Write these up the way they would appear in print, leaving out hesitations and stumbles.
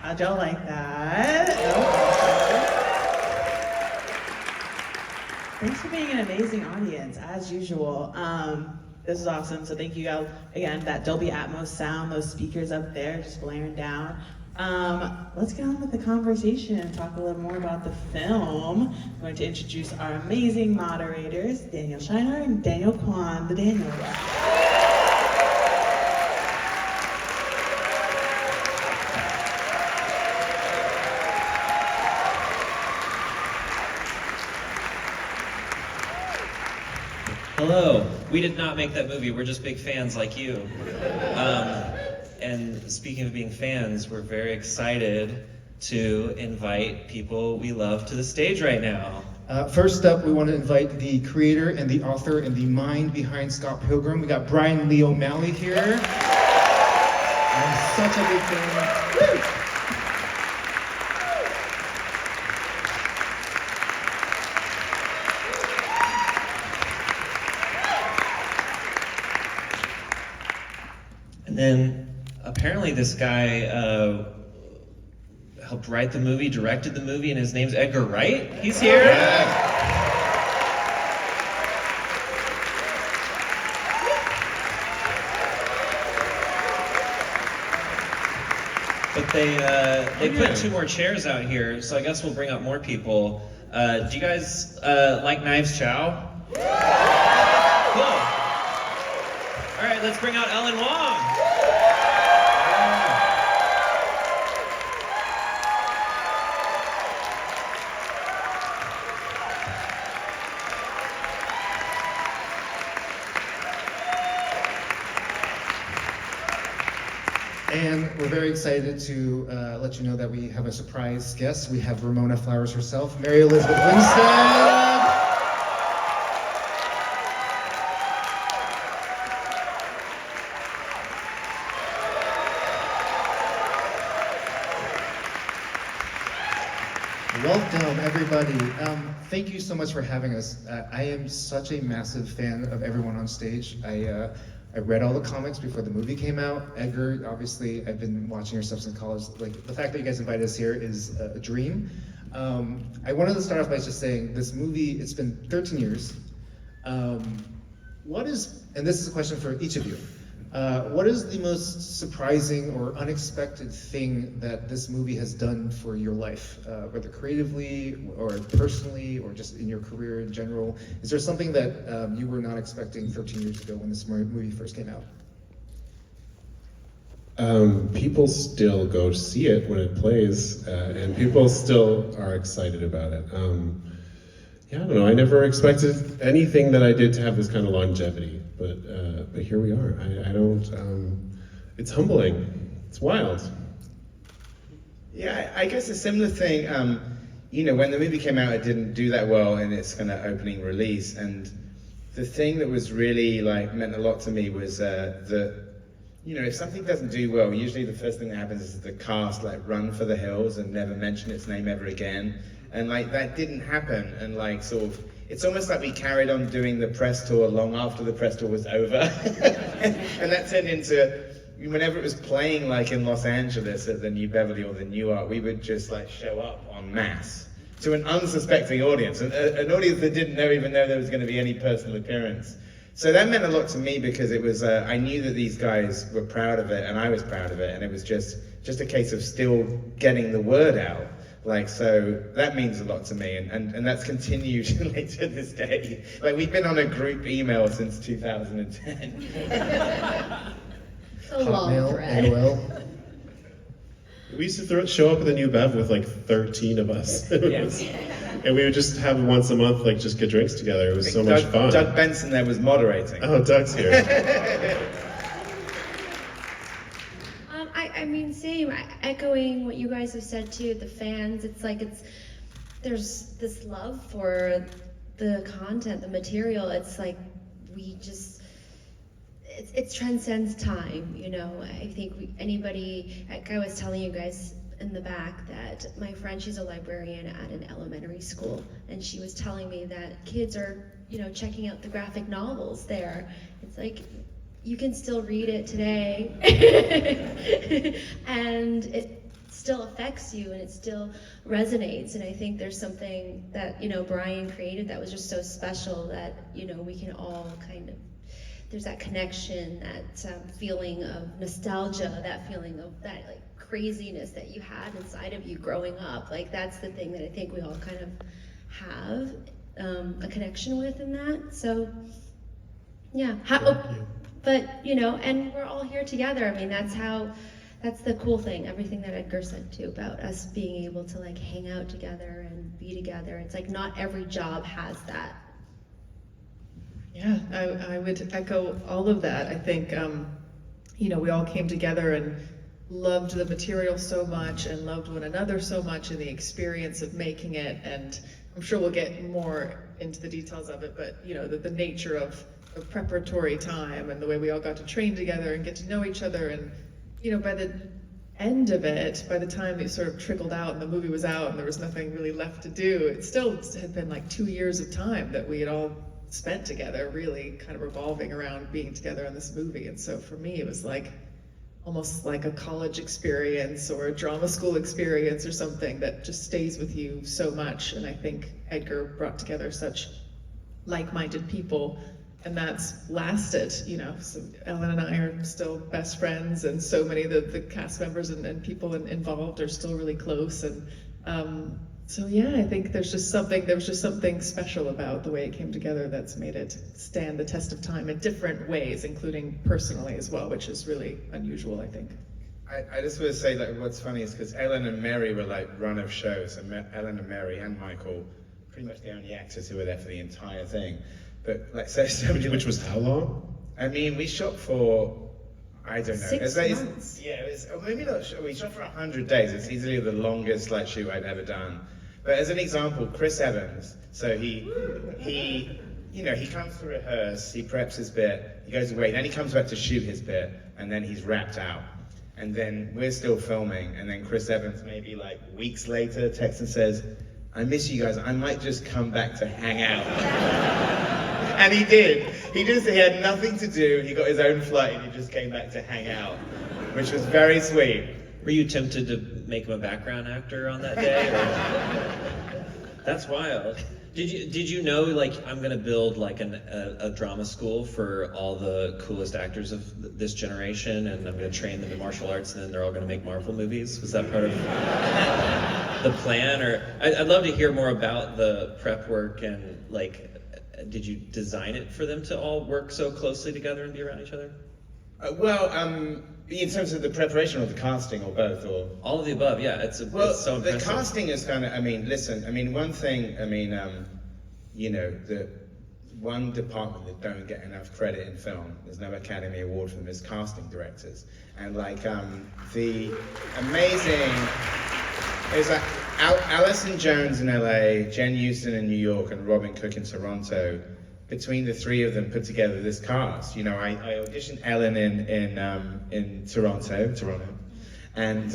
How'd y'all like that? Thanks for being an amazing audience, as usual. This is awesome, so thank you all. Again, that Dolby Atmos sound, those speakers up there just blaring down. Let's get on with the conversation and talk a little more about the film. I'm going to introduce our amazing moderators, Daniel Scheinert and Daniel Kwan, the Daniel. Hello. We did not make that movie. We're just big fans like you. And speaking of being fans, we're very excited to invite people we love to the stage right now. First up, we want to invite the creator and the author and the mind behind Scott Pilgrim. We got Bryan Lee O'Malley here. I'm such a big fan. Woo! And then apparently this guy helped write the movie, directed the movie, and his name's Edgar Wright. He's here. Yeah. But they put 2 more chairs out here, so I guess we'll bring up more people. Do you guys like Knives Chow? Cool. All right, let's bring out Ellen Wong. And we're very excited to let you know that we have a surprise guest. We have Ramona Flowers herself, Mary Elizabeth Winstead. Welcome, everybody. Thank you so much for having us. I am such a massive fan of everyone on stage. I read all the comics before the movie came out. Edgar, obviously, I've been watching your stuff since college. Like, the fact that you guys invited us here is a dream. I wanted to start off by just saying, this movie, it's been 13 years. What is, and this is a question for each of you, what is the most surprising or unexpected thing that this movie has done for your life, whether creatively or personally or just in your career in general? Is there something that you were not expecting 13 years ago when this movie first came out? People still go to see it when it plays, and people still are excited about it. Yeah, I don't know, I never expected anything that I did to have this kind of longevity, but here we are. I don't, it's humbling, it's wild. Yeah, I guess a similar thing, you know, when the movie came out, it didn't do that well in its kind of opening release, and the thing that was really, like, meant a lot to me was that, you know, if something doesn't do well, usually the first thing that happens is the cast, like, run for the hills and never mention its name ever again. And like that didn't happen, and like sort of, it's almost like we carried on doing the press tour long after the press tour was over. and that turned into, whenever it was playing like in Los Angeles at the New Beverly or the New Art, we would just like show up en masse to an unsuspecting audience, an audience that didn't even know there was going to be any personal appearance. So that meant a lot to me because it was, I knew that these guys were proud of it and I was proud of it, and it was just a case of still getting the word out. Like, so that means a lot to me, and that's continued like, to this day. Like, we've been on a group email since 2010. A long thread. AOL. We used to show up at the New Bev with like 13 of us. Yes. And we would just have once a month, like just get drinks together. It was so much fun. Doug Benson there was moderating. Oh, Doug's here. I mean, same. Echoing what you guys have said too. The fans. It's like there's this love for the content, the material. It's like it transcends time. You know, I think anybody. Like I was telling you guys in the back that my friend, she's a librarian at an elementary school, and she was telling me that kids are, you know, checking out the graphic novels there. It's like, you can still read it today, and it still affects you and it still resonates. And I think there's something that, you know, Bryan created that was just so special that, you know, we can all kind of, there's that connection, that feeling of nostalgia, that feeling of that like craziness that you had inside of you growing up. Like that's the thing that I think we all kind of have a connection with in that. So yeah, but you know, and we're all here together. I mean, that's the cool thing, everything that Edgar said too about us being able to like hang out together and be together. It's like not every job has that. Yeah, I would echo all of that. I think, you know, we all came together and loved the material so much and loved one another so much and the experience of making it. And I'm sure we'll get more into the details of it, but you know, the nature of preparatory time and the way we all got to train together and get to know each other. And you know, by the end of it, by the time it sort of trickled out and the movie was out and there was nothing really left to do, it still had been like 2 years of time that we had all spent together, really kind of revolving around being together on this movie. And so for me, it was like almost like a college experience or a drama school experience or something that just stays with you so much. And I think Edgar brought together such like-minded people, and that's lasted, you know. So Ellen and I are still best friends, and so many of the cast members and people involved are still really close. And so yeah, I think there was just something special about the way it came together that's made it stand the test of time in different ways, including personally as well, which is really unusual, I think. I just want to say that what's funny is because Ellen and Mary were like run of shows, and Ellen and Mary and Michael, pretty much the only actors who were there for the entire thing. But like, so Which was how long? I mean, we shot for, I don't know. 6 months. Yeah, it was, maybe not. We shot for 100 days. It's easily the longest like shoot I'd ever done. But as an example, Chris Evans. So he, you know, he comes to rehearse, he preps his bit, he goes away, then he comes back to shoot his bit, and then he's wrapped out. And then we're still filming, and then Chris Evans, maybe like weeks later, texts and says, "I miss you guys. I might just come back to hang out." And he did. He had nothing to do. He got his own flight and he just came back to hang out, which was very sweet. Were you tempted to make him a background actor on that day? Or... That's wild. Did you know, like, I'm gonna build like a drama school for all the coolest actors of this generation, and I'm gonna train them in martial arts, and then they're all gonna make Marvel movies? Was that part of the plan? Or I'd love to hear more about the prep work, and like, did you design it for them to all work so closely together and be around each other? In terms of the preparation or the casting or both, or all of the above, yeah. It's so impressive. The casting is kind of, one thing, you know, the one department that don't get enough credit in film, there's no Academy Award for them, is casting directors. And like, the amazing, is like Alison Jones in LA, Jen Houston in New York, and Robin Cook in Toronto. Between the three of them put together this cast. You know, I auditioned Ellen in Toronto, and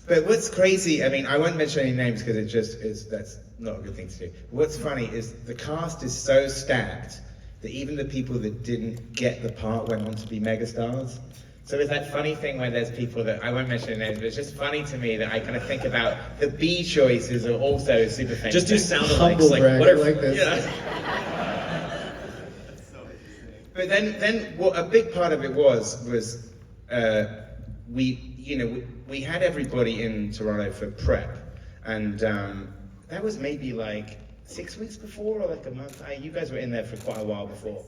but what's crazy, I mean, I won't mention any names because it just is, that's not a good thing to do. What's funny is the cast is so stacked that even the people that didn't get the part went on to be megastars. So it's that funny thing where there's people that, I won't mention names, but it's just funny to me that I kind of think about the B choices are also super famous. Just do sound alikes, Humble like brag, whatever. I like this. Yeah. But then what a big part of it was we had everybody in Toronto for prep, and that was maybe like 6 weeks before or like a month. You guys were in there for quite a while before.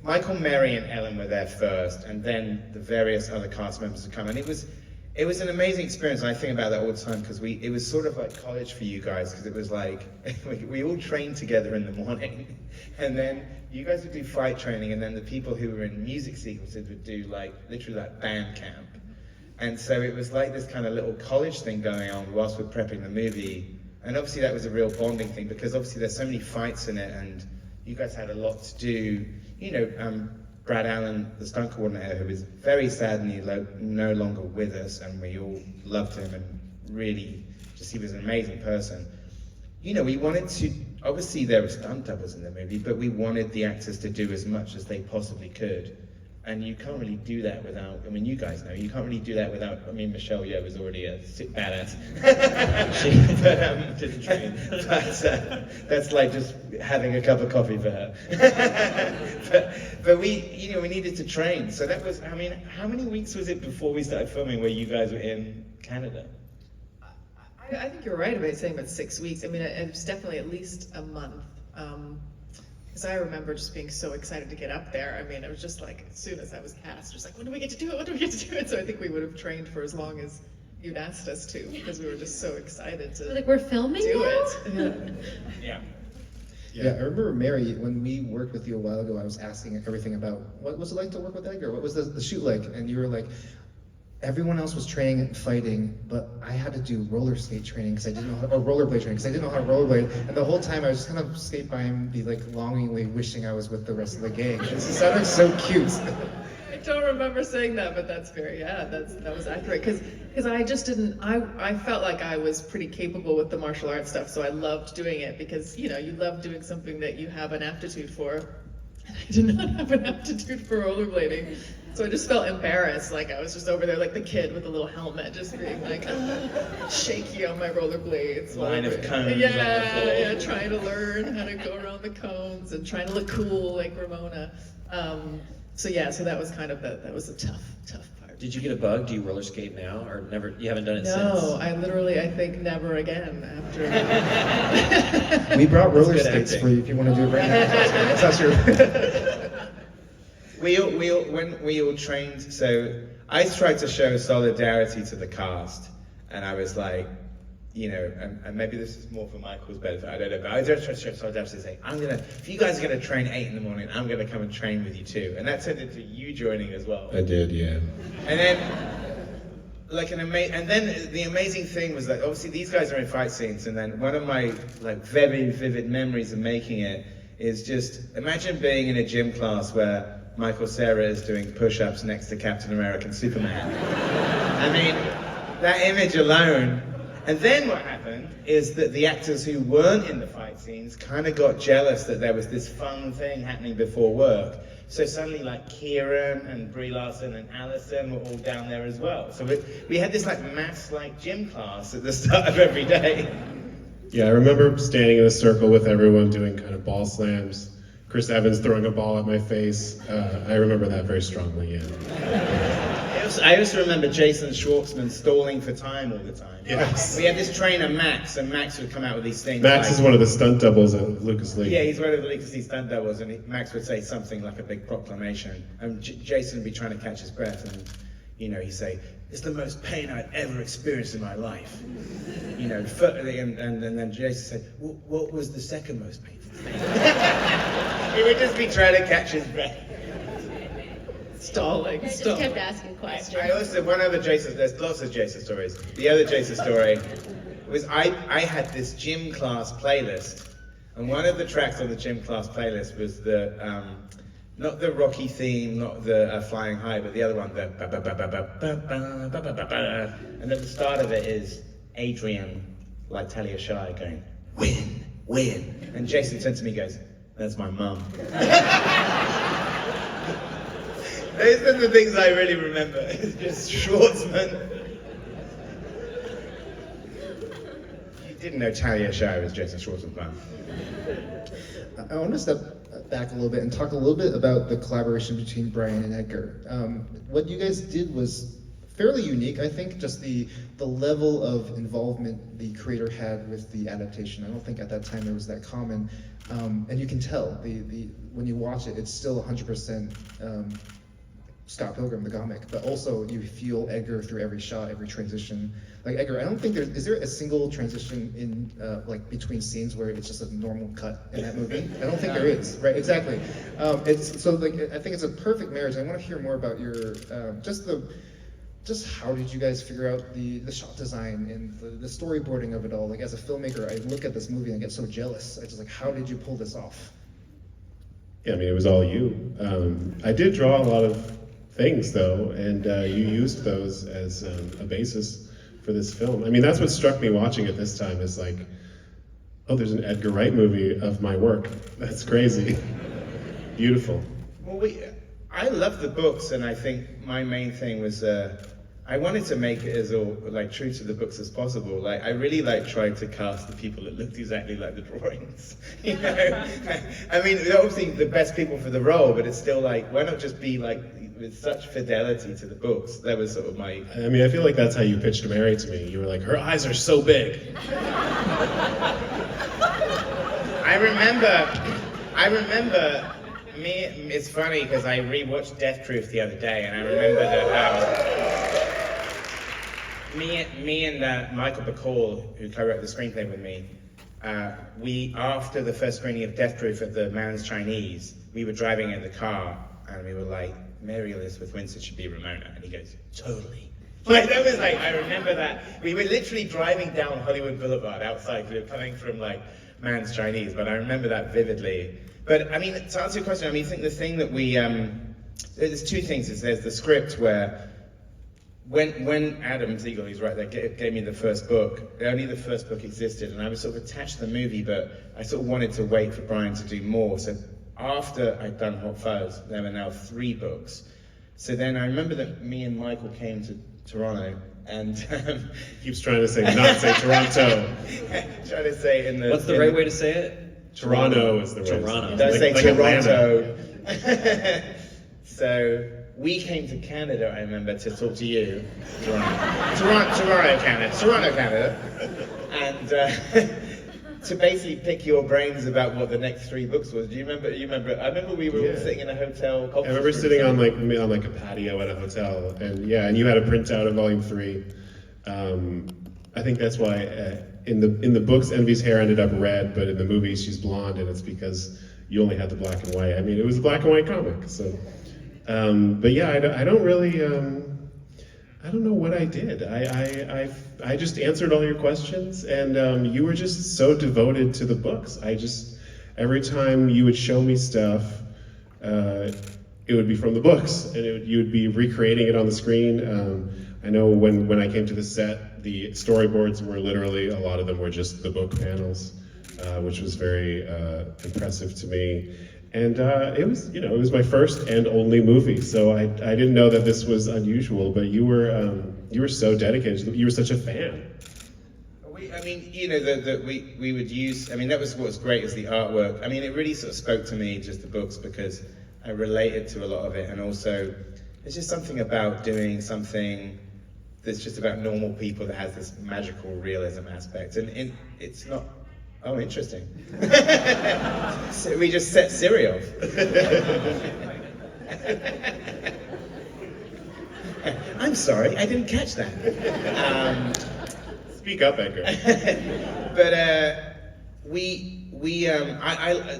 Michael, Mary, and Ellen were there first, and then the various other cast members would come. And it was an amazing experience. And I think about that all the time because it was sort of like college for you guys, because it was like we all trained together in the morning, and then you guys would do fight training, and then the people who were in music sequences would do like literally like band camp. And so it was like this kind of little college thing going on whilst we're prepping the movie. And obviously that was a real bonding thing because obviously there's so many fights in it, and you guys had a lot to do. You know, Brad Allen, the stunt coordinator, who is very sadly no longer with us, and we all loved him and really he was an amazing person. You know, we wanted to, obviously there were stunt doubles in the movie, but we wanted the actors to do as much as they possibly could And you can't really do that without, I mean, you guys know, you can't really do that without, I mean, Michelle Yeoh was already a badass. Didn't train. But that's like just having a cup of coffee for her. but we, you know, we needed to train. So that was, I mean, how many weeks was it before we started filming where you guys were in Canada? I think you're right about saying about 6 weeks. I mean, it was definitely at least a month. Because I remember just being so excited to get up there. I mean, it was just like, as soon as I was cast, just like, when do we get to do it? When do we get to do it? So I think we would have trained for as long as you'd asked us to, because we were just so excited to Like, we're filming do now? it. Yeah. Yeah, I remember Mary, when we worked with you a while ago, I was asking everything about what was it like to work with Edgar? What was the shoot like? And you were like, everyone else was training and fighting, but I had to do roller skate training because I didn't know how, or rollerblade training because I didn't know how to rollerblade. And the whole time I was just kind of skate by him, be like longingly wishing I was with the rest of the gang. It sounded so cute. I don't remember saying that, but that's fair. Yeah, that was accurate. Because I just didn't. I felt like I was pretty capable with the martial arts stuff, so I loved doing it because you love doing something that you have an aptitude for. And I did not have an aptitude for rollerblading, so I just felt embarrassed. Like I was just over there, like the kid with the little helmet, just being like shaky on my rollerblades. Line of cones on the floor. Yeah, trying to learn how to go around the cones and trying to look cool like Ramona. So that was kind of that was a tough part. Did you get a bug? Do you roller skate now, or never? You haven't done it since? No, I think never again after. We brought roller That's good skates acting. for you if you want to do it right now. That's true. When we all trained, so I tried to show solidarity to the cast, and I was like, and maybe this is more for Michael's benefit, I don't know, but I just tried to show solidarity and say, if you guys are gonna train 8 in the morning, I'm gonna come and train with you too. And that turned into you joining as well. I did, yeah. And then, and then the amazing thing was that obviously these guys are in fight scenes, and then one of my very vivid memories of making it is just imagine being in a gym class where Michael Cera is doing push-ups next to Captain America and Superman. I mean, that image alone. And then what happened is that the actors who weren't in the fight scenes kind of got jealous that there was this fun thing happening before work. So suddenly Kieran and Brie Larson and Allison were all down there as well. So we had this maths gym class at the start of every day. Yeah, I remember standing in a circle with everyone doing kind of ball slams. Chris Evans throwing a ball at my face. I remember that very strongly, yeah. I also remember Jason Schwartzman stalling for time all the time. Yes. We had this trainer, Max, and Max would come out with these things. Max is one of the stunt doubles at Lucas Lee. Yeah, he's one of the Lucas Lee stunt doubles, and Max would say something like a big proclamation, and Jason would be trying to catch his breath, and he'd say, "It's the most pain I've ever experienced in my life." And then Jason said, "What was the second most painful thing?" He would just be trying to catch his breath. Stalling. I just kept asking questions. I also, one other Jason, there's lots of Jason stories. The other Jason story was I had this gym class playlist, and one of the tracks on the gym class playlist was the, not the Rocky theme, not the Flying High, but the other one, the ba ba ba ba ba ba ba ba ba ba ba. And at the start of it is Adrian, like Talia Shire, going, "Win, win." And Jason turned to me and goes, "That's my mum." Those are the things I really remember. It's just Schwartzman. You didn't know Talia Shire was Jason Schwartzman's mum. I want to step back a little bit and talk a little bit about the collaboration between Bryan and Edgar. What you guys did was fairly unique, I think, just the level of involvement the creator had with the adaptation. I don't think at that time it was that common. And you can tell, when you watch it, it's still 100% Scott Pilgrim, the comic, but also you feel Edgar through every shot, every transition. Like Edgar, I don't think is there a single transition in between scenes where it's just a normal cut in that movie? I don't think there is, right? Exactly. It's so I think it's a perfect marriage. I want to hear more about your just how did you guys figure out the shot design and the storyboarding of it all? Like as a filmmaker, I look at this movie and I get so jealous. I just how did you pull this off? Yeah, I mean, it was all you. I did draw a lot of things though, and you used those as a basis for this film. I mean, that's what struck me watching it this time is oh, there's an Edgar Wright movie of my work. That's crazy. Beautiful. Well, I love the books, and I think my main thing was I wanted to make it as true to the books as possible. Like I really tried to cast the people that looked exactly like the drawings. You know, I mean, they're obviously the best people for the role, but it's still like, why not just be like with such fidelity to the books? That was sort of my. I mean, I feel like that's how you pitched Mary to me. You were like, her eyes are so big. I remember. It's funny because I rewatched Death Proof the other day, and I remember that me and Michael Bacall, who co-wrote the screenplay with me, we, after the first screening of Death Proof at the Man's Chinese, we were driving in the car, and we were like, Mary Elizabeth Winstead should be Ramona, and he goes, totally. Like, that was like, I remember that. We were literally driving down Hollywood Boulevard outside. We were coming from like Man's Chinese, but I remember that vividly. But I mean, to answer your question, I mean, I think the thing that we, there's two things. There's the script where, when Adam Siegel, who's right there, gave me the first book, only the first book existed, and I was sort of attached to the movie, but I sort of wanted to wait for Bryan to do more. So after I'd done Hot Fuzz, there were now 3 books. So then I remember that me and Michael came to Toronto, and Keeps trying to say, not say Toronto. trying to say in the. What's the right way to say it? Toronto is the way. Toronto. Don't say like Toronto. So we came to Canada, I remember, to talk to you. Toronto, Canada. And to basically pick your brains about what the next 3 books was. Do you remember? I remember we were all sitting in a hotel. I remember sitting on like a patio at a hotel, and you had a printout of Volume 3. I think that's why in the books Envy's hair ended up red, but in the movies she's blonde, and it's because you only had the black and white. I mean, it was a black and white comic, so. But yeah, I don't really. I don't know what I did. I just answered all your questions, and you were just so devoted to the books. Every time you would show me stuff, it would be from the books, and you would be recreating it on the screen. I know when I came to the set, the storyboards were literally, a lot of them were just the book panels, which was very impressive to me. And it was my first and only movie, so I didn't know that this was unusual. But you were so dedicated. You were such a fan. We would use. I mean, that was what was great is the artwork. I mean, it really sort of spoke to me, just the books, because I related to a lot of it, and also there's just something about doing something that's just about normal people that has this magical realism aspect, and it's not. Oh, interesting. So we just set Siri off. I'm sorry, I didn't catch that. Speak up, Edgar. But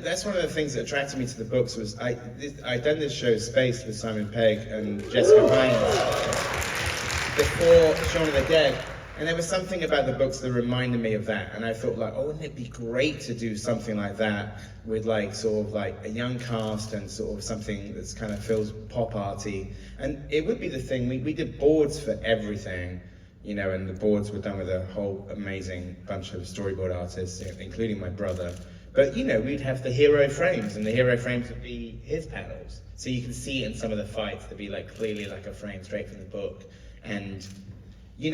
that's one of the things that attracted me to the books was I'd done this show Space with Simon Pegg and Jessica Hines before Shaun of the Dead. And there was something about the books that reminded me of that, and I thought like, oh, wouldn't it be great to do something like that with like sort of like a young cast and sort of something that's kind of feels pop arty, and it would be the thing. We did boards for everything, and the boards were done with a whole amazing bunch of storyboard artists, including my brother. But we'd have the hero frames, and the hero frames would be his panels, so you can see in some of the fights there'd be like clearly like a frame straight from the book. And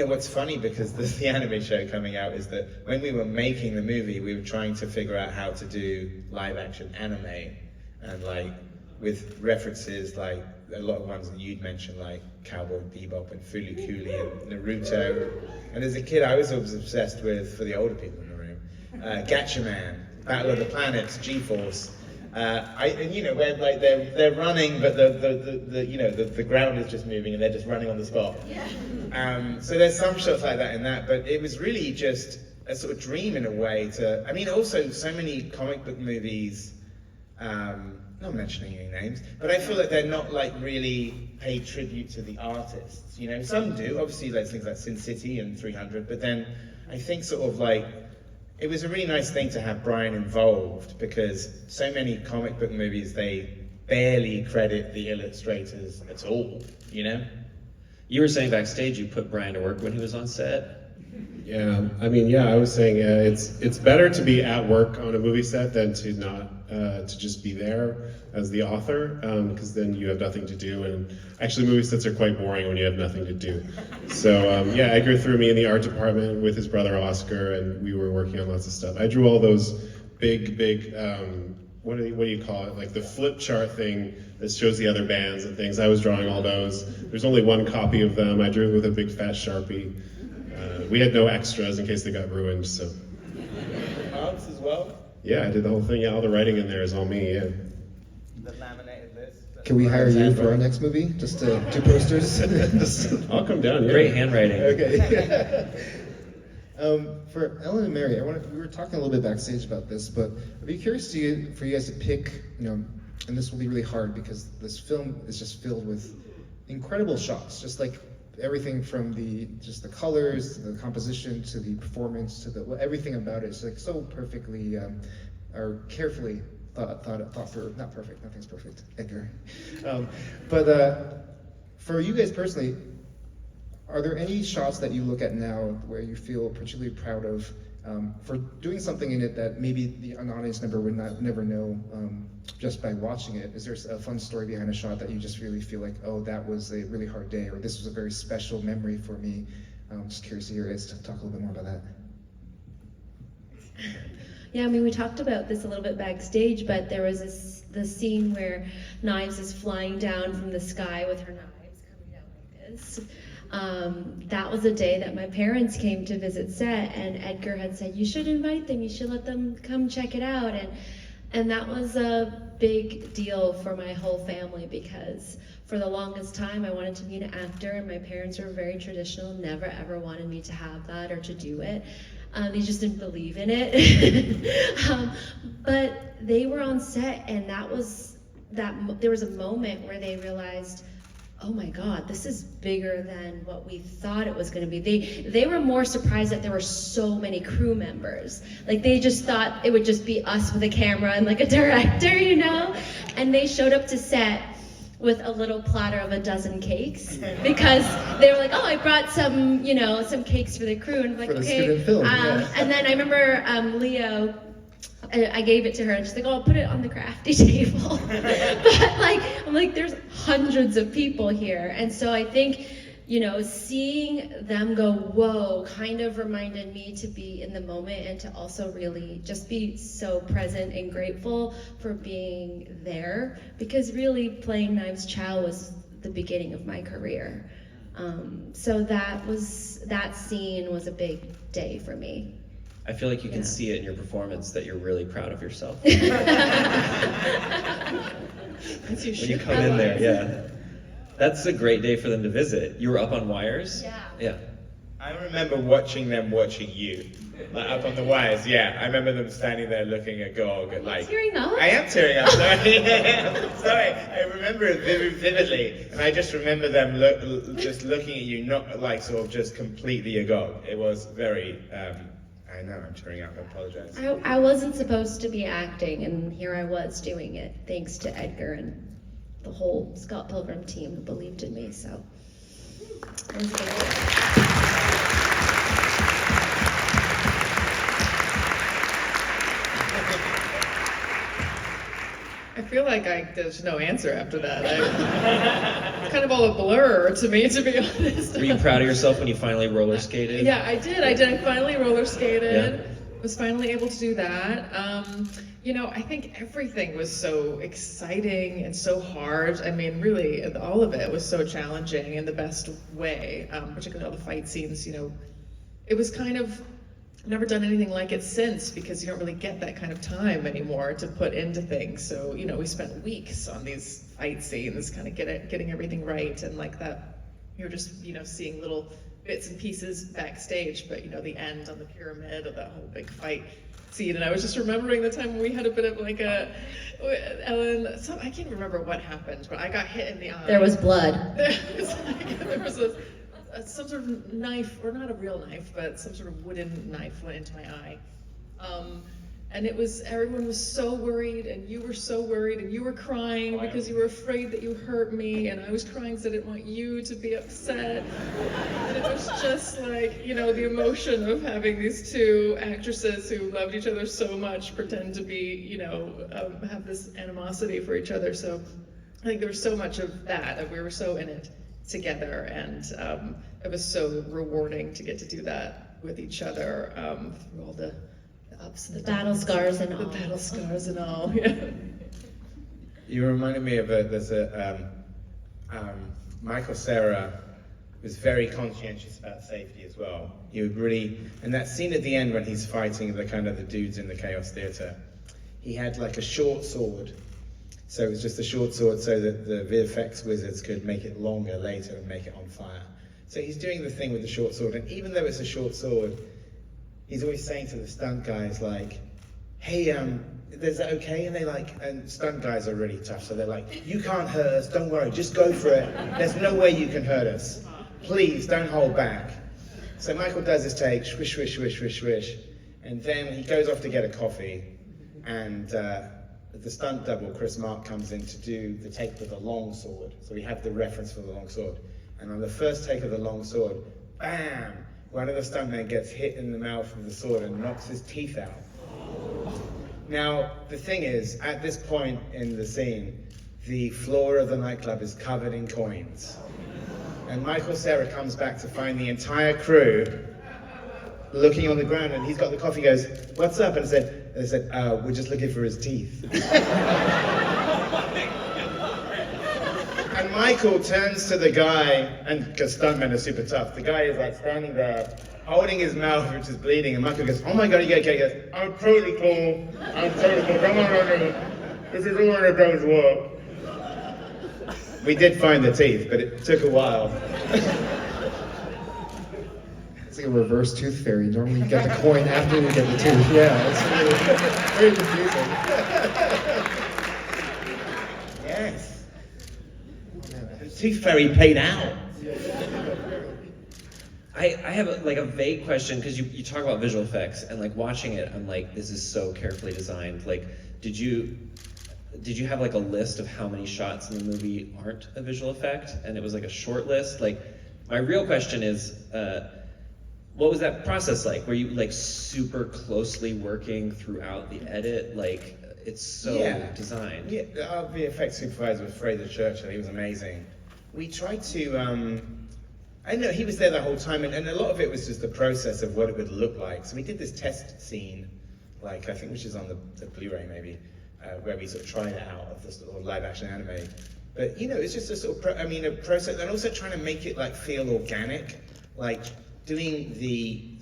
what's funny, because there's the anime show coming out, is that when we were making the movie, we were trying to figure out how to do live action anime, and like with references like a lot of ones that you'd mentioned, like Cowboy Bebop and Fooly Cooly and Naruto. And as a kid, I was obsessed with, for the older people in the room, Gatchaman, Battle of the Planets, G-Force. Where like they're running, but the ground is just moving, and they're just running on the spot. So there's some shots like that in that, but it was really just a sort of dream in a way to. I mean, also so many comic book movies. Not mentioning any names, but I feel like they're not like really pay tribute to the artists. Some do. Obviously, there's things like Sin City and 300, but then I think sort of like. It was a really nice thing to have Bryan involved, because so many comic book movies, they barely credit the illustrators at all, You were saying backstage you put Bryan to work when he was on set? Yeah, I mean, yeah, I was saying it's better to be at work on a movie set than to not to just be there as the author, because then you have nothing to do, and actually movie sets are quite boring when you have nothing to do. So yeah, Edgar threw me in the art department with his brother Oscar, and we were working on lots of stuff. I drew all those big what do you call it, like the flip chart thing that shows the other bands and things. I was drawing all those. There's only one copy of them. I drew it with a big fat Sharpie. We had no extras in case they got ruined, so. Cards as well? Yeah, I did the whole thing. Yeah, all the writing in there is all me, yeah. The laminated list. Can we hire you for our next movie? Just to do posters? I'll come down, yeah. Great handwriting. Okay. For Ellen and Mary, we were talking a little bit backstage about this, but I'd be curious for you guys to pick, and this will be really hard because this film is just filled with incredible shots, just like everything from the colors, to the composition, to the performance, to everything about it is like so perfectly or carefully thought through. Not perfect, nothing's perfect, Edgar. But for you guys personally, are there any shots that you look at now where you feel particularly proud of for doing something in it that maybe an audience member would never know just by watching it? Is there a fun story behind a shot that you just really feel like, oh, that was a really hard day, or this was a very special memory for me? I'm just curious to hear you guys talk a little bit more about that. Yeah, I mean, we talked about this a little bit backstage, but there was the scene where Knives is flying down from the sky with her knives coming down like this. That was a day that my parents came to visit set, and Edgar had said, you should invite them, you should let them come check it out. And that was a big deal for my whole family, because for the longest time I wanted to be an actor, and my parents were very traditional, never ever wanted me to have that or to do it. They just didn't believe in it. But they were on set, and there was a moment where they realized, oh my God, this is bigger than what we thought it was going to be. They were more surprised that there were so many crew members. Like, they just thought it would just be us with a camera and like a director, And they showed up to set with a little platter of a dozen cakes, because they were like, oh, I brought some, some cakes for the crew, and I'm like, for the okay. student film, yeah. And then I remember Leo, I gave it to her, and she's like, oh, I'll put it on the crafty table. But I'm like, there's hundreds of people here. And so I think, seeing them go, whoa, kind of reminded me to be in the moment, and to also really just be so present and grateful for being there, because really playing Knives Chow was the beginning of my career. So that scene was a big day for me. I feel like you can see it in your performance that you're really proud of yourself. As you When should you come in there, yeah. That's a great day for them to visit. You were up on wires? Yeah. Yeah. I remember watching them watching you. Like up on the wires, yeah. I remember them standing there looking agog at like... Tearing up? I am tearing up, sorry. Sorry, I remember it vividly. And I just remember them just looking at you, not like sort of just completely agog. It was very... I know, I'm tearing up, I apologize. I wasn't supposed to be acting, and here I was doing it, thanks to Edgar and the whole Scott Pilgrim team who believed in me, so it was a big deal. I feel like there's no answer after that. It's kind of all a blur to me, to be honest. Were you proud of yourself when you finally roller skated? Yeah, I did. I finally roller skated. Yeah. Was finally able to do that. I think everything was so exciting and so hard. I mean, really, all of it was so challenging in the best way, particularly all the fight scenes, It was kind of, I've never done anything like it since, because you don't really get that kind of time anymore to put into things. So, we spent weeks on these fight scenes, kind of getting everything right, and like that, you're just, seeing little bits and pieces backstage, but the end on the pyramid of that whole big fight scene. And I was just remembering the time when we had a bit of like Ellen, I can't remember what happened, but I got hit in the eye. There was blood. There was some sort of knife, or not a real knife, but some sort of wooden knife went into my eye. And everyone was so worried, and you were so worried, and you were crying because you were afraid that you hurt me, and I was crying because I didn't want you to be upset. And it was just like, the emotion of having these two actresses who loved each other so much pretend to be, have this animosity for each other. So I think there was so much of that, and we were so in it together, and it was so rewarding to get to do that with each other through all the ups and the battle scars and all. The battle scars and all, yeah. You reminded me of Michael Cera was very conscientious about safety as well. He would really, and that scene at the end when he's fighting the dudes in the Chaos Theatre, he had like a short sword. So it was just a short sword so that the VFX wizards could make it longer later and make it on fire. So he's doing the thing with the short sword, and even though it's a short sword, he's always saying to the stunt guys like, hey, is that okay? And stunt guys are really tough, so they're like, you can't hurt us, don't worry, just go for it. There's no way you can hurt us. Please, don't hold back. So Michael does his take, swish, swish, swish, swish, swish, and then he goes off to get a coffee, and the stunt double, Chris Mark, comes in to do the take with the long sword. So we have the reference for the long sword. And on the first take of the long sword, bam! One of the stuntmen gets hit in the mouth with the sword and knocks his teeth out. Now, the thing is, at this point in the scene, the floor of the nightclub is covered in coins. And Michael Cera comes back to find the entire crew looking on the ground, and he's got the coffee, goes, what's up? And they said, we're just looking for his teeth. And Michael turns to the guy, and because stuntmen are super tough, the guy is like standing there, holding his mouth, which is bleeding, and Michael goes, oh my God, you okay? He goes, I'm totally cool, come on, this is all one of those work. We did find the teeth, but it took a while. It's like a reverse tooth fairy. Normally you get the coin after you get the tooth. Yeah, it's really, very confusing. Yes. The tooth fairy paid out. I have a vague question, because you talk about visual effects, and like watching it, I'm like, this is so carefully designed. Like, did you have like a list of how many shots in the movie aren't a visual effect, and it was like a short list? Like, my real question is, what was that process like? Were you like super closely working throughout the edit? Like, it's so designed. Yeah, our VFX supervisor was Fraser Churchill. He was amazing. We tried to, I know he was there the whole time, and a lot of it was just the process of what it would look like. So we did this test scene, like I think which is on the Blu-ray maybe, where we sort of tried it out of the sort of live action anime. But it's just a sort of, a process, and also trying to make it like feel organic, like doing the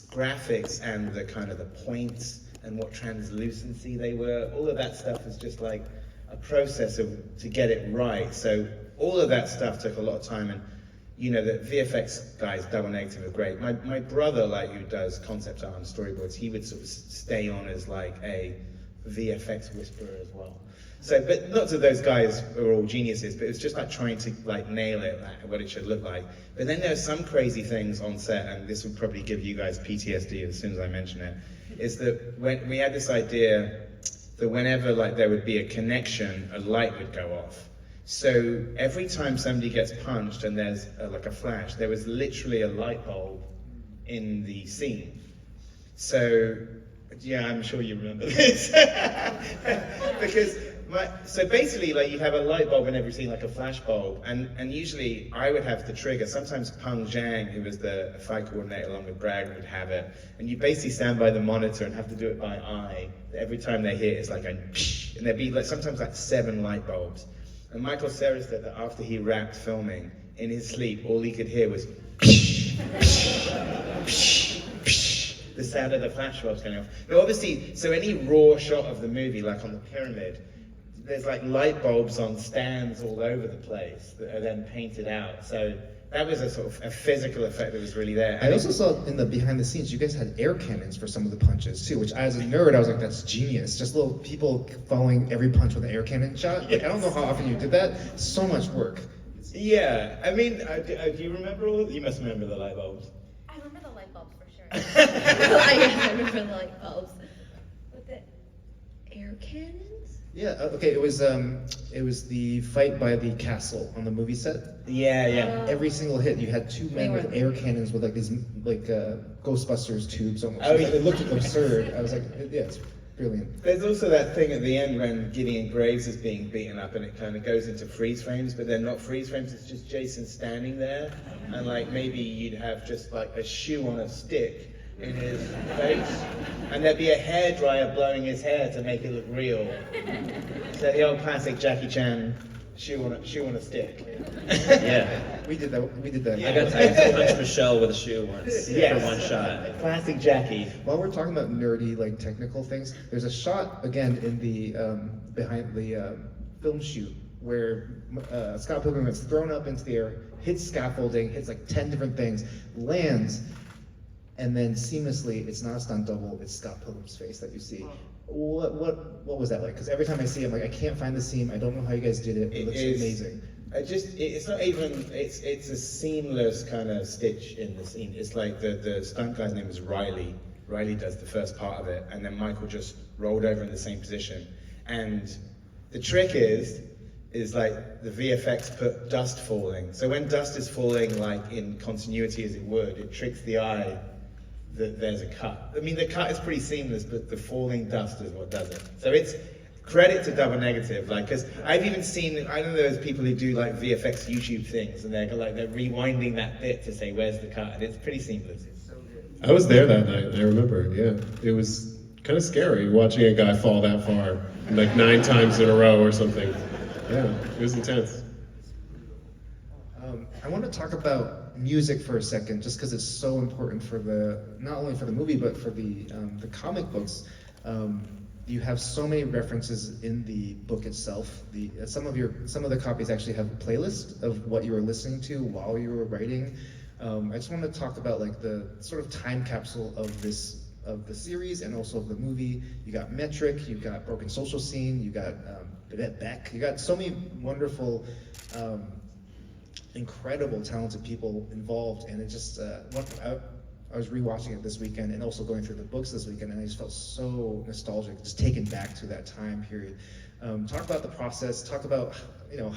graphics and the kind of the points and what translucency they were. All of that stuff is just like a process to get it right. So all of that stuff took a lot of time, and the VFX guys, Double Negative, are great. My brother, who does concept art and storyboards, he would sort of stay on as like a VFX whisperer as well. So, but not that those guys are all geniuses, but it was just like trying to like nail it, what it should look like. But then there are some crazy things on set, and this would probably give you guys PTSD as soon as I mention it, is that when we had this idea that whenever there would be a connection, a light would go off. So every time somebody gets punched and there's a flash, there was literally a light bulb in the scene. So, yeah, I'm sure you remember this. Because, so basically, you have a light bulb in every scene, like a flash bulb, and usually I would have the trigger. Sometimes Peng Zhang, who was the fight coordinator along with Brad, would have it. And you basically stand by the monitor and have to do it by eye. Every time they hit, it's like a psh, and there'd be sometimes 7 light bulbs. And Michael Cera said that after he wrapped filming, in his sleep, all he could hear was psh, psh, psh, psh, the sound of the flash bulbs going off. But obviously, so any raw shot of the movie, like on the pyramid, there's light bulbs on stands all over the place that are then painted out. So that was a sort of a physical effect that was really there. I also saw in the behind the scenes, you guys had air cannons for some of the punches too, which as a nerd, I was like, that's genius. Just little people following every punch with an air cannon shot. Like, I don't know how often you did that. So much work. Yeah, I mean, do you remember all of it? You must remember the light bulbs. I remember the light bulbs for sure. I remember the light bulbs. But air cannons? Yeah, okay, it was the fight by the castle on the movie set. Yeah. Every single hit, you had two men They with were- air cannons with like these Ghostbusters tubes almost. Oh, yeah. It looked absurd. I was like, yeah, it's brilliant. There's also that thing at the end when Gideon Graves is being beaten up and it kind of goes into freeze frames, but they're not freeze frames, it's just Jason standing there. And like maybe you'd have just like a shoe on a stick in his face, and there'd be a hairdryer blowing his hair to make it look real. So the old classic Jackie Chan shoe on a stick. Yeah. We did that. I got to punch Michelle with a shoe once Yes. for one shot. Classic Jackie. While we're talking about nerdy, like technical things, there's a shot again in the behind the film shoot where Scott Pilgrim is thrown up into the air, hits scaffolding, hits like 10 different things, lands, and then seamlessly, it's not a stunt double, it's Scott Pilgrim's face that you see. What was that like? Because every time I see it, I'm like, I can't find the seam. I don't know how you guys did it. It looks amazing. It's not even, it's a seamless kind of stitch in the scene. It's like the stunt guy's name is Riley. Riley does the first part of it, and then Michael just rolled over in the same position. And the trick is like the VFX put dust falling. So when dust is falling like in continuity as it would, it tricks the eye that there's a cut. I mean, the cut is pretty seamless, but the falling dust is what does it. So it's credit to Double Negative, like, because I've even seen, I know there's people who do like VFX YouTube things, and they're rewinding that bit to say, where's the cut? And it's pretty seamless. I was there that night, I remember, yeah. It was kind of scary watching a guy fall that far, like 9 times in a row or something. Yeah, it was intense. I want to talk about music for a second, just because it's so important for not only for the movie, but for the comic books. You have so many references in the book itself. Some of the copies actually have a playlist of what you were listening to while you were writing. I just want to talk about like the sort of time capsule of the series and also of the movie. You got Metric, you got Broken Social Scene, you got Beck. You got so many wonderful, incredible, talented people involved, and it just I was rewatching it this weekend and also going through the books this weekend, and I just felt so nostalgic, just taken back to that time period. Talk about the process. Talk about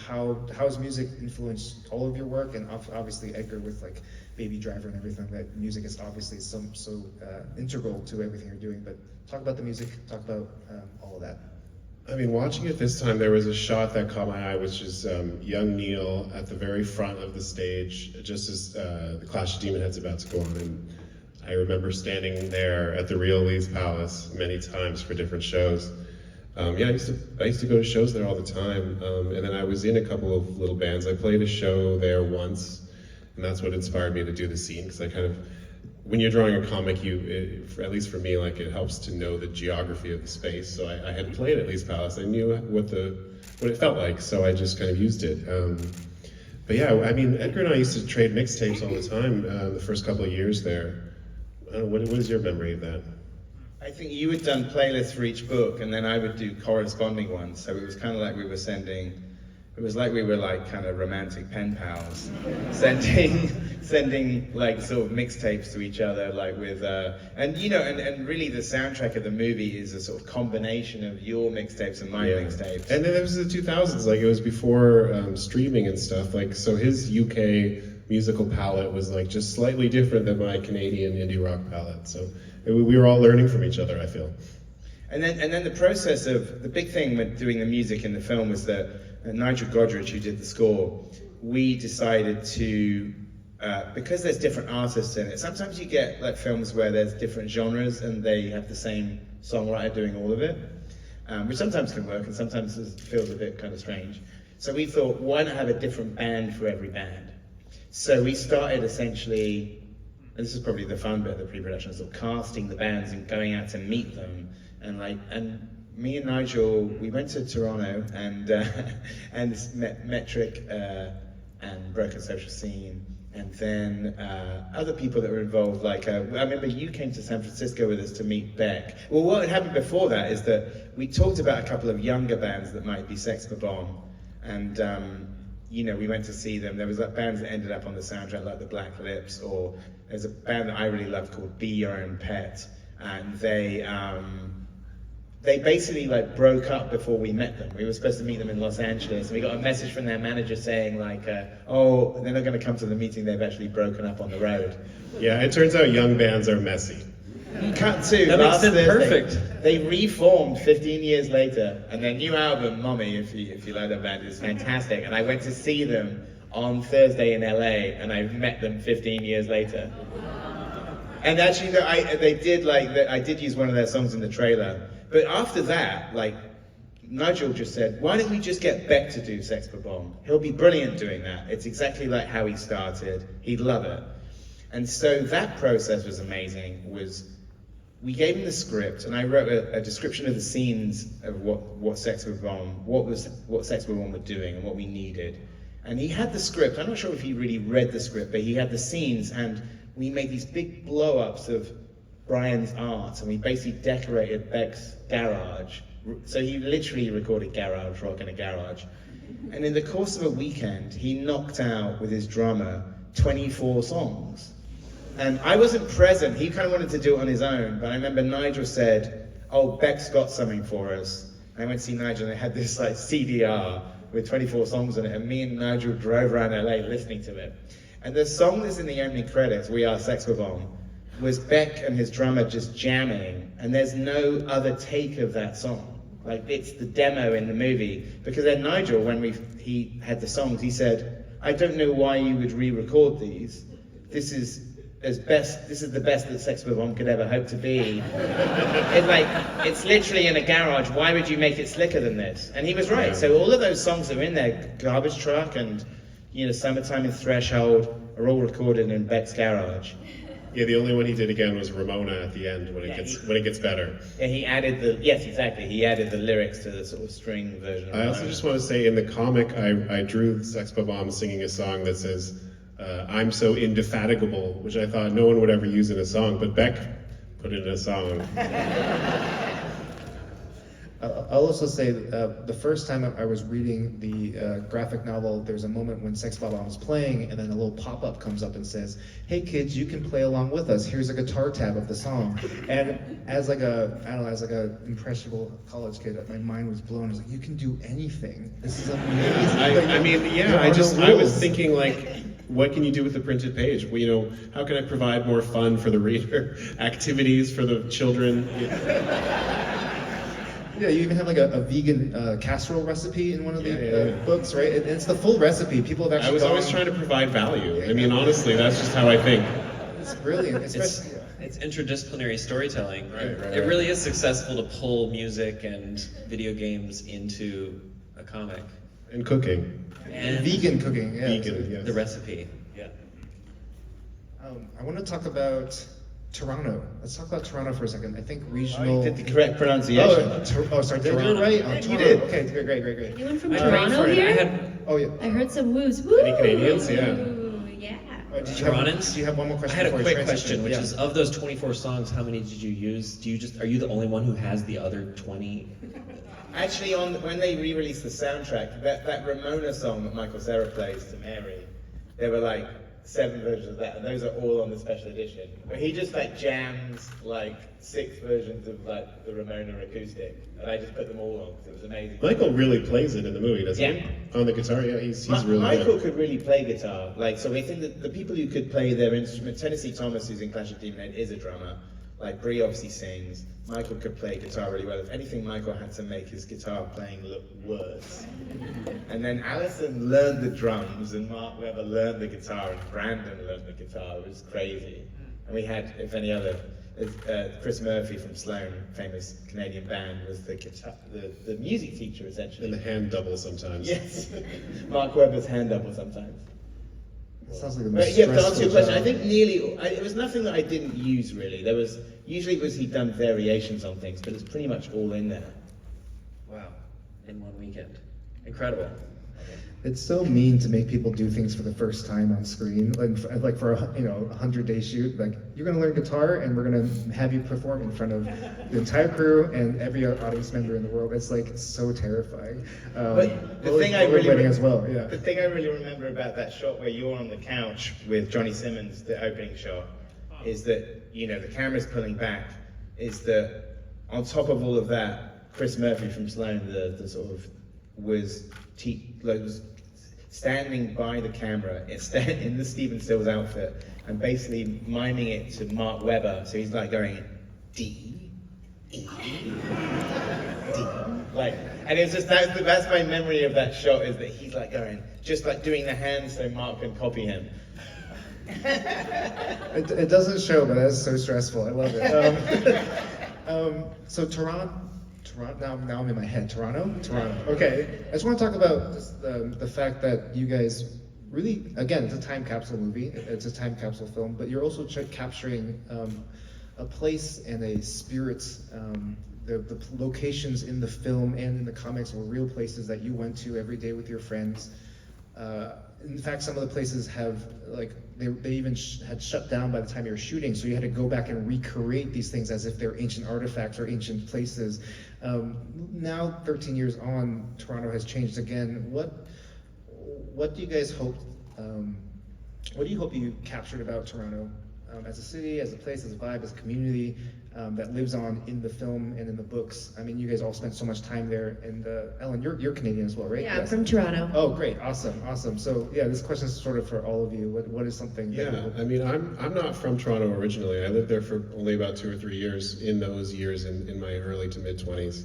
how has music influenced all of your work, and obviously Edgar with like Baby Driver and everything. That music is obviously so integral to everything you're doing. But talk about the music. Talk about all of that. I mean, watching it this time, there was a shot that caught my eye, which is young Neil at the very front of the stage, just as the Clash of Demon Head's about to go on. And I remember standing there at the Real Lee's Palace many times for different shows. I used to go to shows there all the time, and then I was in a couple of little bands. I played a show there once, and that's what inspired me to do the scene, because I kind of, when you're drawing a comic, at least for me, like it helps to know the geography of the space. So I had played at Lee's Palace. I knew what it felt like, so I just kind of used it. But yeah, I mean, Edgar and I used to trade mixtapes all the time the first couple of years there. What is your memory of that? I think you had done playlists for each book, and then I would do corresponding ones. So it was kind of like we were like kind of romantic pen pals, sending like sort of mixtapes to each other, like with, and really the soundtrack of the movie is a sort of combination of your mixtapes and my mixtapes. And then it was the 2000s, like it was before streaming and stuff, like, so his UK musical palette was like just slightly different than my Canadian indie rock palette. So we were all learning from each other, I feel. And then the process of, the big thing with doing the music in the film was that Nigel Godrich, who did the score, we decided to, because there's different artists in it, sometimes you get like films where there's different genres and they have the same songwriter doing all of it, which sometimes can work and sometimes it feels a bit kind of strange. So we thought, why not have a different band for every band? So we started essentially, and this is probably the fun bit of the pre-production, sort of casting the bands and going out to meet them, and me and Nigel, we went to Toronto and met Metric and Broken Social Scene, and then other people that were involved. Like I remember you came to San Francisco with us to meet Beck. Well, what had happened before that is that we talked about a couple of younger bands that might be Sex Bomb, and we went to see them. There was like bands that ended up on the soundtrack, like the Black Lips, or there's a band that I really loved called Be Your Own Pet, and they basically like broke up before we met them. We were supposed to meet them in Los Angeles, and we got a message from their manager saying like, oh, they're not going to come to the meeting, they've actually broken up on the road. Yeah, it turns out young bands are messy. Cut to That last makes it Thursday. perfect. They reformed 15 years later, and their new album, Mommy, if you like that band, is fantastic. And I went to see them on Thursday in LA, and I met them 15 years later. And actually, no, I did use one of their songs in the trailer. But after that, like, Nigel just said, why don't we just get Beck to do Sex Bomb? He'll be brilliant doing that. It's exactly like how he started. He'd love it. And so that process was amazing. We gave him the script, and I wrote a description of the scenes of what Sex Bomb, what Sex Bomb were doing and what we needed. And he had the script. I'm not sure if he really read the script, but he had the scenes, and we made these big blow-ups of Brian's art, and we basically decorated Beck's garage. So he literally recorded garage rock in a garage. And in the course of a weekend, he knocked out with his drummer 24 songs. And I wasn't present. He kind of wanted to do it on his own, but I remember Nigel said, oh, Beck's got something for us. And I went to see Nigel, and they had this like CDR with 24 songs on it, and me and Nigel drove around LA listening to it. And the song that's in the opening credits, We Are Sex Bomb, was Beck and his drummer just jamming, and there's no other take of that song. Like, it's the demo in the movie. Because then Nigel, when he had the songs, he said, I don't know why you would re-record these. This is the best that Sex Bomb could ever hope to be. It's literally in a garage. Why would you make it slicker than this? And he was right. Yeah. So all of those songs that are in there, Garbage Truck and Summertime in Threshold, are all recorded in Beck's garage. Yeah, the only one he did again was Ramona at the end when it gets better. And he added he added the lyrics to the sort of string version. I also just want to say in the comic, I drew Sex Bomb singing a song that says, I'm so indefatigable, which I thought no one would ever use in a song, but Beck put it in a song. I'll also say the first time I was reading the graphic novel, there's a moment when Sex Bomb is playing, and then a little pop-up comes up and says, "Hey kids, you can play along with us. Here's a guitar tab of the song." And as like a impressionable college kid, my mind was blown. I was like, "You can do anything. This is amazing." I was thinking like, what can you do with the printed page? Well, how can I provide more fun for the reader? Activities for the children? Yeah, you even have like a vegan casserole recipe in one of the books, right? And it's the full recipe. People have actually. I was always trying to provide value. I mean, honestly, that's just how I think. It's brilliant. Especially, It's interdisciplinary storytelling. Right. It really is successful to pull music and video games into a comic. And cooking. And vegan cooking. Yeah, Vegan, yes. the recipe. Yeah. I want to talk about Toronto. Let's talk about Toronto for a second. I think regional. You did the correct pronunciation. Sorry, did I do it right? Oh, Toronto. You did. Okay, great. Anyone from I trained Toronto for it. here? Oh yeah. I heard some woos. Woo! Any Canadians? Yeah. Ooh, yeah. Did you Toronans? do you have one more I question? had a before we quick transition? question, which Yeah. is, of those 24 songs, how many did you use? Are you the only one who has the other 20? Actually, when they re-released the soundtrack, that Ramona song that Michael Cera plays to Mary, there were like 7 versions of that, and those are all on the special edition. But he just like jams like 6 versions of like the Ramona acoustic, and I just put them all on because it was amazing. Michael really plays it in the movie, doesn't Yeah. he? On the guitar, yeah, he's really Michael good. could really play guitar. Like, so we think that the people who could play their instrument, Tennessee Thomas, who's in Clash of Demon Head, is a drummer. Like, Brie obviously sings. Michael could play guitar really well. If anything, Michael had to make his guitar playing look worse. And then Alison learned the drums, and Mark Webber learned the guitar, and Brandon learned the guitar. It was crazy. And we had, if any other, Chris Murphy from Sloan, famous Canadian band, was the guitar, the music teacher essentially. And the hand double sometimes. Yes, Mark Webber's hand double sometimes. Sounds like the But most yeah, to answer your stressful question, job. I think it was nothing that I didn't use really. Usually he'd done variations on things, but it's pretty much all in there. Wow. In one weekend. Incredible. It's so mean to make people do things for the first time on screen. Like for a 100-day shoot, like you're gonna learn guitar and we're gonna have you perform in front of the entire crew and every audience member in the world. It's like so terrifying. But the thing as well, yeah. The thing I really remember about that shot where you're on the couch with Johnny Simmons, the opening shot, is that the camera's pulling back. Is that on top of all of that, Chris Murphy from Sloane, the sort of was standing by the camera in the Stephen Stills outfit and basically miming it to Mark Webber. So he's like going D, E, D, like, and it's just that's my memory of that shot, is that he's like going, just like doing the hands so Mark can copy him. It doesn't show, but that's so stressful. I love it. So Toronto. Now I'm in my head. Toronto. Okay. I just want to talk about just the fact that you guys really, again, it's a time capsule movie. It's a time capsule film, but you're also capturing a place and a spirit. The locations in the film and in the comics were real places that you went to every day with your friends. In fact, some of the places have, like, they even had shut down by the time you were shooting, so you had to go back and recreate these things as if they're ancient artifacts or ancient places. Now, 13 years on, Toronto has changed again. What do you guys hope? What do you hope you captured about Toronto as a city, as a place, as a vibe, as a community that lives on in the film and in the books? I mean, you guys all spent so much time there, and Ellen, you're Canadian as well, right? Yeah, I'm from Toronto. Oh, great, awesome. So yeah, this question is sort of for all of you. What is something? Yeah, I mean, I'm not from Toronto originally. I lived there for only about 2 or 3 years. In those years, in my early to mid 20s,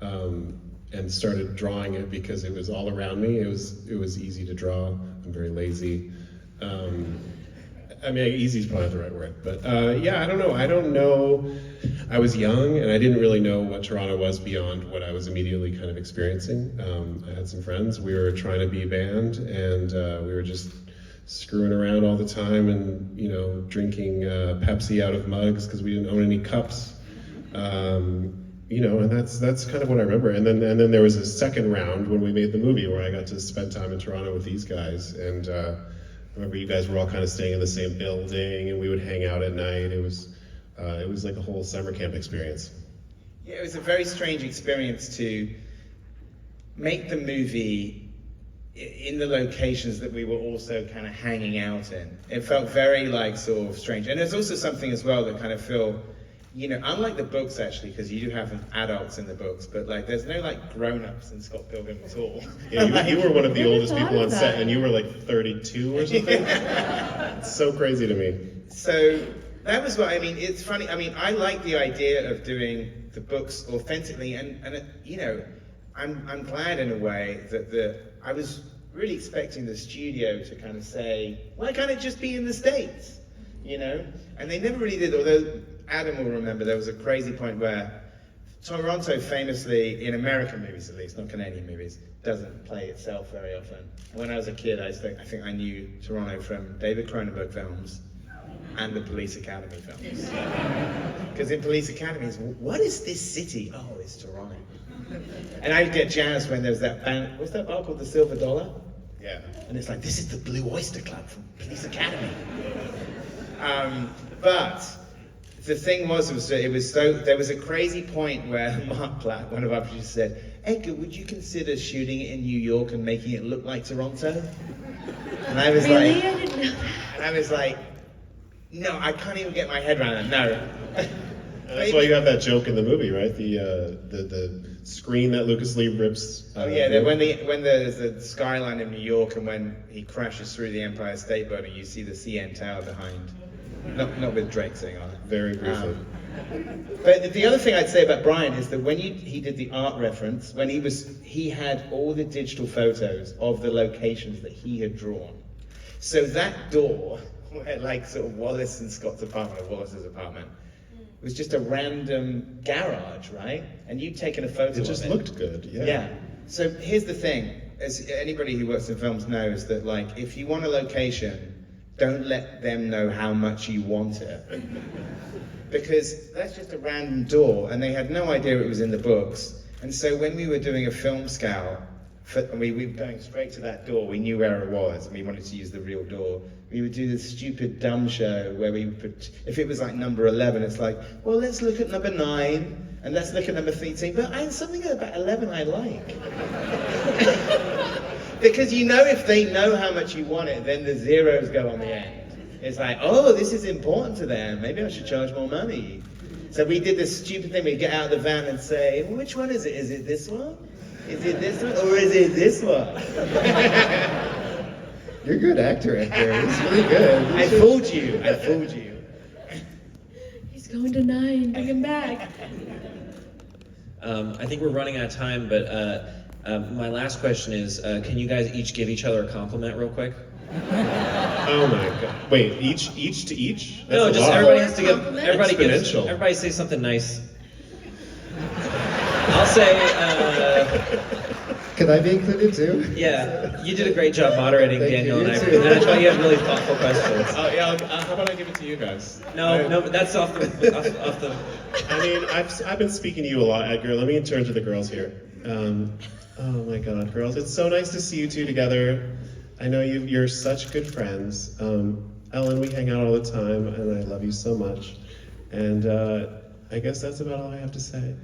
and started drawing it because it was all around me. It was easy to draw. I'm very lazy. I mean, easy is probably not the right word, but yeah, I don't know. I was young and I didn't really know what Toronto was beyond what I was immediately kind of experiencing. I had some friends, we were trying to be a band, and we were just screwing around all the time and, you know, drinking Pepsi out of mugs because we didn't own any cups. You know, and that's kind of what I remember. And then there was a second round when we made the movie where I got to spend time in Toronto with these guys, and I remember you guys were all kind of staying in the same building, and we would hang out at night. It was like a whole summer camp experience. Yeah, it was a very strange experience to make the movie in the locations that we were also kind of hanging out in. It felt very like sort of strange. And there's also something as well that kind of feel, you know, unlike the books actually, because you do have adults in the books, but like there's no like grown-ups in Scott Pilgrim at all. Yeah, you were one of the oldest people on set, and you were like 32 or something. It's so crazy to me. So that was what I mean. It's funny. I mean, I like the idea of doing the books authentically, and you know, I'm glad in a way that I was really expecting the studio to kind of say, why can't it just be in the States, you know? And they never really did. Although Adam will remember, there was a crazy point where Toronto famously, in American movies at least, not Canadian movies, doesn't play itself very often. When I was a kid, I think I knew Toronto from David Cronenberg films and the Police Academy films. Because in Police Academies, what is this city? Oh, it's Toronto. And I'd get jazzed when there was that band, what's that bar called, the Silver Dollar? Yeah. And it's like, this is the Blue Oyster Club from Police Academy. But the thing was that there was a crazy point where Mark Platt, one of our producers, said, Edgar, would you consider shooting it in New York and making it look like Toronto? And I was Really? like, I didn't know that. and I was like, no, I can't even get my head around it, no. And that's why you have that joke in the movie, right? The screen that Lucas Lee rips. Oh yeah, when there's the skyline of New York and when he crashes through the Empire State Building, you see the CN Tower behind. Not with Drake sitting on it. Very briefly. But the other thing I'd say about Bryan is that when he did the art reference, when he had all the digital photos of the locations that he had drawn. So that door, where like sort of Wallace and Scott's apartment, or Wallace's apartment, was just a random garage, right? And you'd taken a photo of it. It just looked good, yeah. Yeah. So here's the thing, as anybody who works in films knows, that like if you want a location, don't let them know how much you want it. Because that's just a random door, and they had no idea it was in the books. And so when we were doing a film scout, we were going straight to that door, we knew where it was, and we wanted to use the real door. We would do this stupid dumb show where we put, if it was like number 11, it's like, well, let's look at number 9, and let's look at number 13, but something about 11 I like. Because you know if they know how much you want it, then the zeros go on the end. It's like, oh, this is important to them, maybe I should charge more money. So we did this stupid thing, we'd get out of the van and say, well, which one is it? Is it this one? Is it this one? Or is it this one? You're a good actor, Edgar. It's really good. I fooled you. I fooled you. He's going to 9. Bring him back. I think we're running out of time, but my last question is, can you guys each give each other a compliment real quick? Oh my god. Wait, each to each? That's No, a just lot. everybody has to give, Compliment? Exponential. everybody say something nice. I'll say, Can I be included too? yeah, you did a great job moderating, Thank Daniel, you. and I You too. thought you had really thoughtful questions. Oh yeah, how about I give it to you guys? No, that's off the. I mean, I've been speaking to you a lot, Edgar. Let me turn to the girls here. Oh my God, girls, it's so nice to see you two together. I know you're such good friends. Ellen, we hang out all the time, and I love you so much. And I guess that's about all I have to say.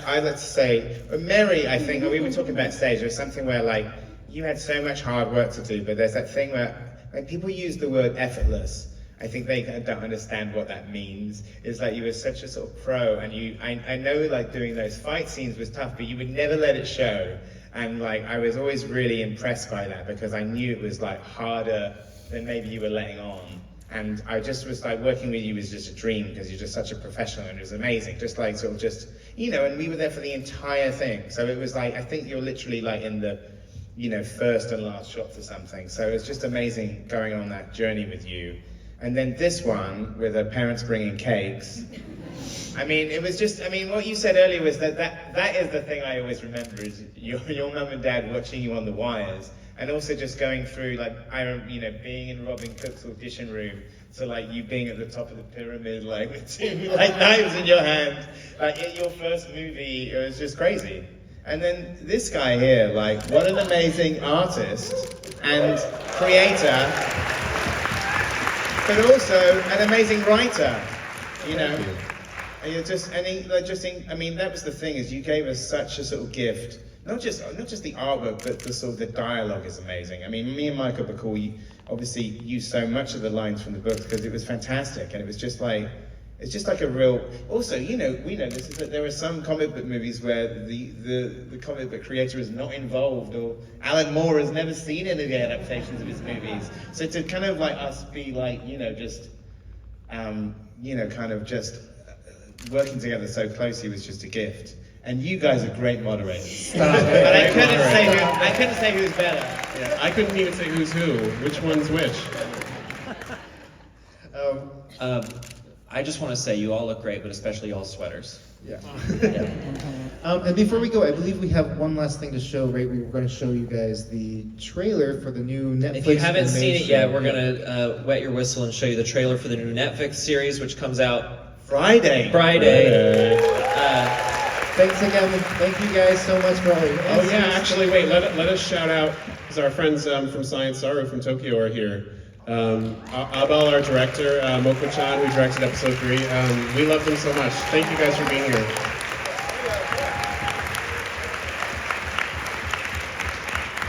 I'd like to say, Mary, I think, we were talking backstage, there was something where, like, you had so much hard work to do, but there's that thing where, like, people use the word effortless. I think they don't understand what that means. It's like you were such a sort of pro, and I know, like, doing those fight scenes was tough, but you would never let it show. And, like, I was always really impressed by that, because I knew it was, like, harder than maybe you were letting on. And I just was like, working with you was just a dream, because you're just such a professional, and it was amazing. Just like, sort of just, you know, and we were there for the entire thing. So it was like, I think you're literally like in the, you know, first and last shots or something. So it was just amazing going on that journey with you. And then this one, with the parents bringing cakes. I mean, it was just, I mean, what you said earlier was that is the thing I always remember, is your mum and dad watching you on the wires. And also just going through, like, you know, being in Robin Cook's audition room, so like you being at the top of the pyramid, like with 2 like knives in your hand, like in your first movie, it was just crazy. And then this guy here, like, what an amazing artist and creator, but also an amazing writer, you know. And you're just, and he, like, just, I mean, that was the thing, is you gave us such a sort of gift. Not just the artwork, but the sort of the dialogue is amazing. I mean, me and Michael Bacall obviously used so much of the lines from the books because it was fantastic, and it was just like, it's just like a real. Also, you know, we know this, is that there are some comic book movies where the comic book creator is not involved, or Alan Moore has never seen any of the adaptations of his movies. So to kind of like us be like, you know, just, you know, kind of just working together so closely was just a gift. And you guys are great moderators. But I couldn't say who's better. Yeah, I couldn't even say who's who. Which one's which? I just want to say you all look great, but especially y'all's sweaters. Yeah. Yeah. And before we go, I believe we have one last thing to show, right? We were going to show you guys the trailer for the new Netflix. If you haven't seen it yet, we're animation. gonna wet your whistle and show you the trailer for the new Netflix series, which comes out Friday. Thanks again. Thank you guys so much for all your Oh yeah, actually, wait. Let us shout out, because our friends from Science Saru from Tokyo are here. Abel, our director, Moko-chan, who directed episode 3. We love them so much. Thank you guys for being here.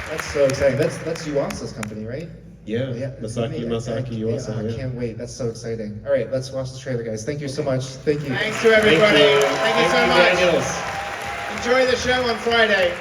That's so exciting. That's Yuasa's company, right? Yeah, Masaki Yuasa. I can't wait. That's so exciting. All right, let's watch the trailer, guys. Thank you so much. Thank you. Thanks to everybody. Thank you. Thank you so Thank you, much. Daniels. Enjoy the show on Friday.